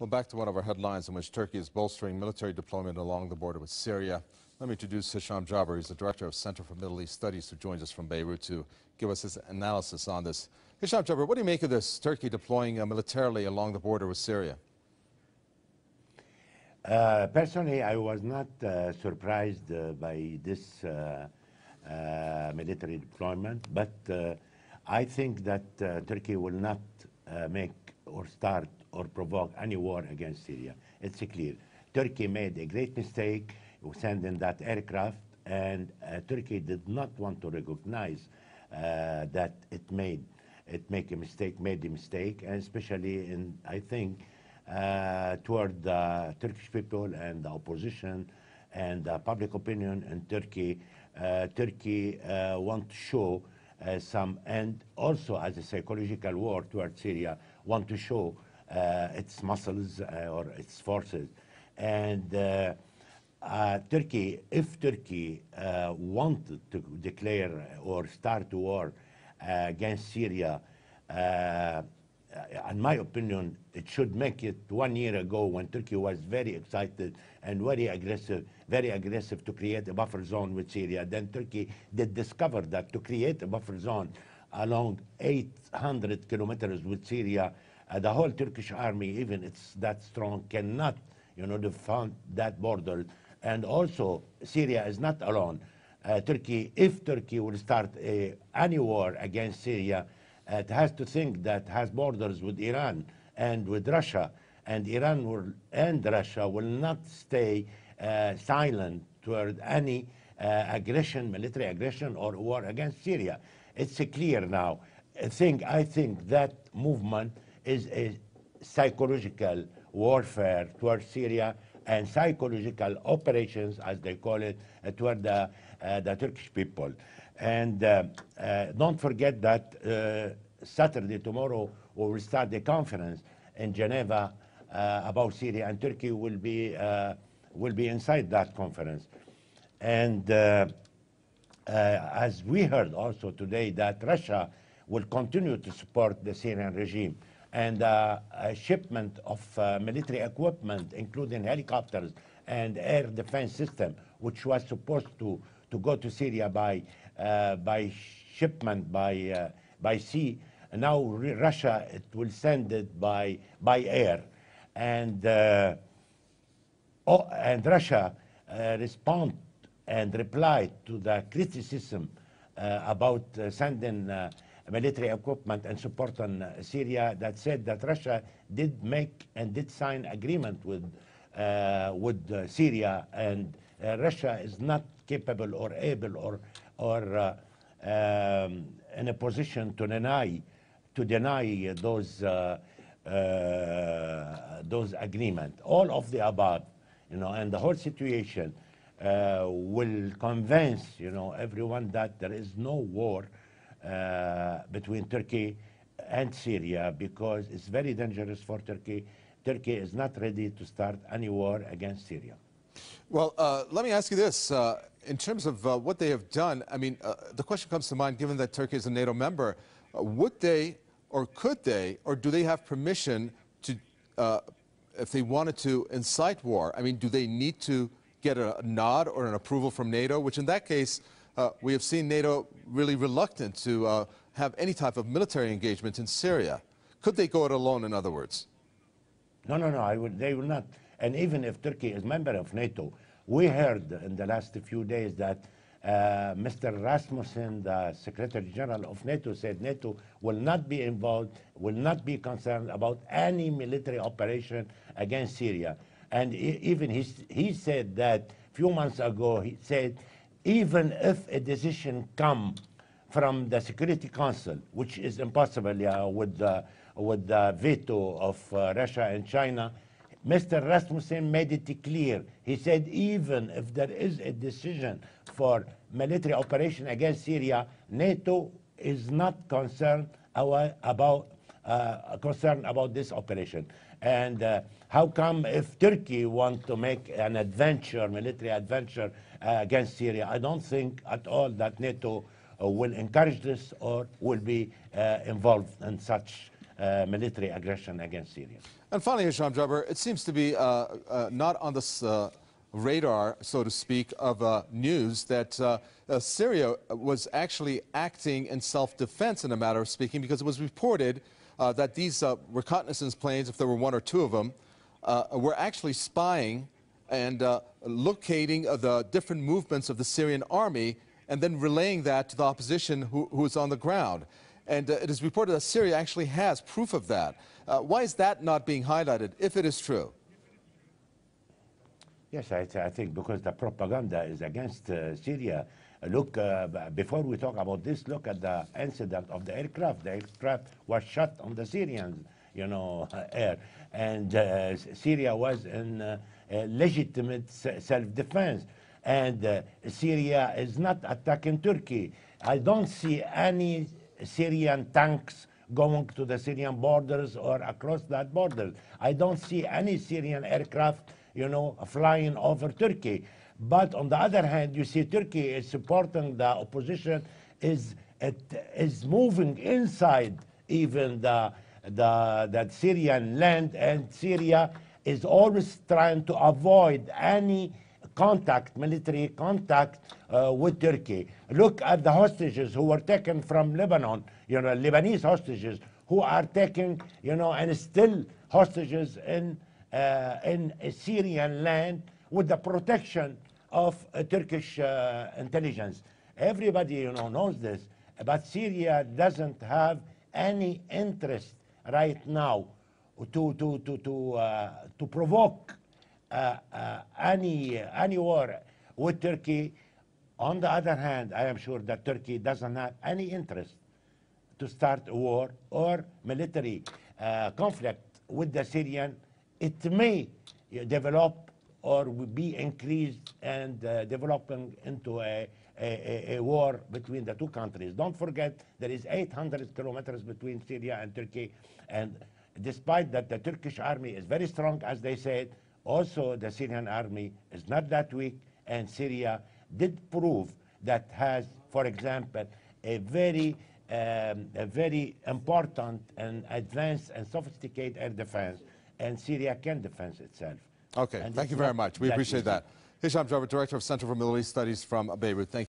Well, back to one of our headlines in which Turkey is bolstering military deployment along the border with Syria. Let me introduce Hisham Jabber. He's the director of Center for Middle East Studies, who joins us from Beirut to give us his analysis on this. Hisham Jabber, what do you make of this, Turkey deploying militarily along the border with Syria? Personally, I was not surprised by this military deployment, but I think that Turkey will not make or start or provoke any war against Syria. It's clear. Turkey made a great mistake sending that aircraft, and Turkey did not want to recognize that it made a mistake, and especially in, I think, toward the Turkish people and the opposition and the public opinion in Turkey. Turkey want to show some, and also as a psychological war toward Syria, want to show its muscles or its forces. And Turkey, if Turkey wanted to declare or start a war against Syria, in my opinion, it should make it 1 year ago, when Turkey was very excited and very aggressive to create a buffer zone with Syria. Then Turkey did discover that to create a buffer zone along 800 kilometers with Syria, the whole Turkish army, even it's that strong, cannot, defend that border. And also, Syria is not alone. If Turkey will start any war against Syria, it has to think that has borders with Iran and with Russia, and Iran and Russia will not stay silent toward any military aggression or war against Syria. It's clear now. I think that movement is a psychological warfare toward Syria and psychological operations, as they call it, toward the Turkish people. And don't forget that Saturday, tomorrow, we will start the conference in Geneva about Syria, and Turkey will be inside that conference. And as we heard also today, that Russia will continue to support the Syrian regime, and a shipment of military equipment, including helicopters and air defense system, which was supposed to go to Syria by shipment by sea. Now Russia will send it by air, and Russia respond and replied to the criticism about sending military equipment and support on Syria, that said that Russia did make and did sign agreement with Syria, and Russia is not capable or able or in a position to deny those agreements. All of the above, and the whole situation will convince everyone that there is no war between Turkey and Syria, because it's very dangerous for Turkey. Turkey is not ready to start any war against Syria. Well, let me ask you this. In terms of what they have done, I mean, the question comes to mind, given that Turkey is a NATO member, would they, or could they, or do they have permission to, if they wanted to incite war? I mean, do they need to get a nod or an approval from NATO, which in that case, we have seen NATO really reluctant to have any type of military engagement in Syria. Could they go it alone, in other words? No, they will not. And even if Turkey is member of NATO, we heard in the last few days that Mr. Rasmussen, the Secretary General of NATO, said NATO will not be involved, will not be concerned about any military operation against Syria. And even he said that a few months ago, he said, even if a decision come from the Security Council, which is impossible with the veto of Russia and China, Mr. Rasmussen made it clear. He said even if there is a decision for military operation against Syria, NATO is not concerned about this operation. And how come if Turkey wants to make an adventure, military adventure against Syria, I don't think at all that NATO will encourage this or will be involved in such military aggression against Syria. And finally, Hisham Jabbar, it seems to be not on the radar, so to speak, of news that Syria was actually acting in self-defense, in a matter of speaking, because it was reported that these reconnaissance planes, if there were one or two of them, were actually spying and locating the different movements of the Syrian army and then relaying that to the opposition who is on the ground. And it is reported that Syria actually has proof of that. Why is that not being highlighted, if it is true? Yes, I think because the propaganda is against Syria. Look, before we talk about this, look at the incident of the aircraft. The aircraft was shot on the Syrian, air. And Syria was in legitimate self-defense. And Syria is not attacking Turkey. I don't see any Syrian tanks going to the Syrian borders or across that border. I don't see any Syrian aircraft, flying over Turkey. But on the other hand, you see Turkey is supporting the opposition, is moving inside even the Syrian land, and Syria is always trying to avoid any contact, military contact with Turkey. Look at the hostages who were taken from Lebanon, Lebanese hostages who are taken, and still hostages in Syrian land with the protection of Turkish intelligence. Everybody, knows this, but Syria doesn't have any interest right now to provoke any war with Turkey. On the other hand, I am sure that Turkey doesn't have any interest to start a war or military conflict with the Syrian. It may develop or be increased and developing into a war between the two countries. Don't forget, there is 800 kilometers between Syria and Turkey, and despite that the Turkish army is very strong, as they said, also the Syrian army is not that weak, and Syria did prove that has, for example, a very important and advanced and sophisticated air defense, and Syria can defend itself. Okay, thank you very much. We appreciate that. Hisham Jabbar, Director of Center for Middle East Studies from Beirut. Thank you.